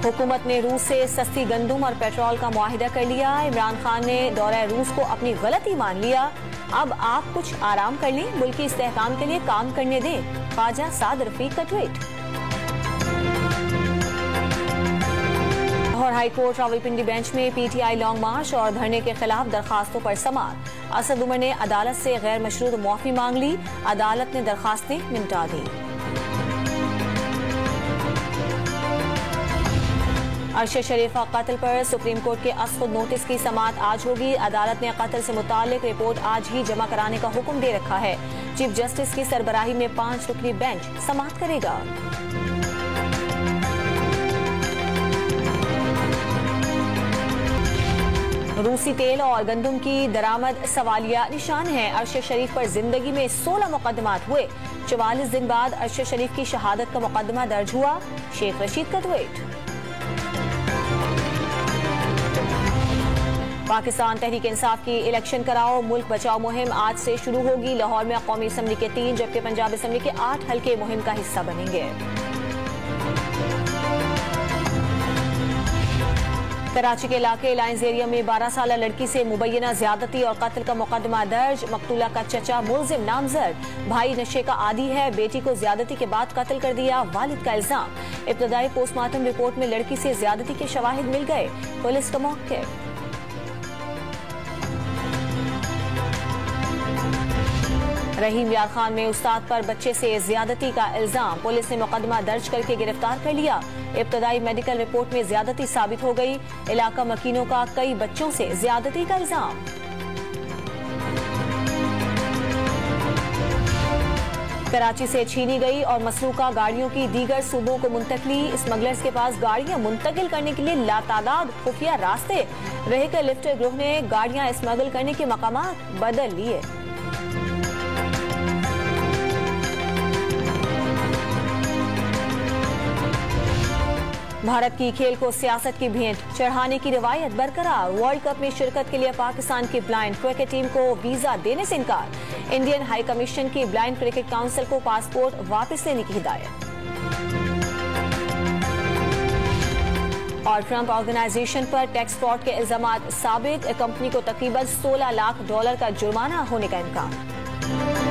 हुकूमत ने रूस से सस्ती गंदुम और पेट्रोल का मुआहिदा कर लिया। इमरान खान ने दौरा रूस को अपनी गलती मान लिया। अब आप कुछ आराम कर लें, मुल्क की इस्तेहकाम के लिए काम करने दें। ख्वाजा साद रफीक का tweet. Lahore high court Rawalpindi bench में पीटीआई लॉन्ग मार्च और धरने के खिलाफ दरखास्तों पर समाअत। असद उमर ने अदालत से गैर मशरूत मुआफी मांग ली। अदालत ने दरखास्तें निपटा दी। अरशद शरीफ का कत्ल पर सुप्रीम कोर्ट के असखुद नोटिस की समाअत आज होगी। अदालत ने कत्ल से मुताल्लिक रिपोर्ट आज ही जमा कराने का हुक्म दे रखा है। चीफ जस्टिस की सरबराही में 5 रुकनी बेंच समाअत करेगा। रूसी तेल और गंदुम की दरामद सवालिया निशान है। अरशद शरीफ पर जिंदगी में 16 मुकदमात हुए। 44 दिन बाद अरशद शरीफ की शहादत का मुकदमा दर्ज हुआ। शेख रशीद का ट्वीट। पाकिस्तान तहरीक इंसाफ की इलेक्शन कराओ मुल्क बचाओ मुहिम आज से शुरू होगी। लाहौर में कौमी असम्बली के 3 जबकि पंजाब असम्बली के 8 हल्के मुहिम का हिस्सा बनेंगे। कराची के इलाके लाइन्स एरिया में 12 साल लड़की से मुबैना ज्यादती और कत्ल का मुकदमा दर्ज। मकतूला का चचा मुलजिम नामजद। भाई नशे का आदी है, बेटी को ज्यादती के बाद कत्ल कर दिया, वालिद का इल्जाम। इब्तदाई पोस्टमार्टम रिपोर्ट में लड़की से ज्यादती के शवाहिद मिल गए। पुलिस का मौके। रहीम यार खान में उस्ताद पर बच्चे से ज्यादती का इल्जाम। पुलिस ने मुकदमा दर्ज करके गिरफ्तार कर लिया। इब्तदाई मेडिकल रिपोर्ट में ज्यादती साबित हो गई। इलाका मकीनों का कई बच्चों से ज्यादती का इल्जाम। कराची से छीनी गई और मसरूका गाड़ियों की दीगर सूबों को मुंतकली। स्मगलर्स के पास गाड़ियां मुंतकिल करने के लिए लातादाद खुफिया रास्ते। व्हीकल लिफ्टर ग्रुप ने गाड़ियां स्मगल करने के मकामात बदल लिए। भारत की खेल को सियासत की भेंट चढ़ाने की रिवायत बरकरार। वर्ल्ड कप में शिरकत के लिए पाकिस्तान की ब्लाइंड क्रिकेट टीम को वीजा देने से इनकार। इंडियन हाई कमीशन की ब्लाइंड क्रिकेट काउंसिल को पासपोर्ट वापस लेने की हिदायत। और ट्रंप ऑर्गेनाइजेशन पर टैक्स फ्रॉड के इल्जामात साबित। कंपनी को तकरीबन $16 लाख का जुर्माना होने का इम्कान।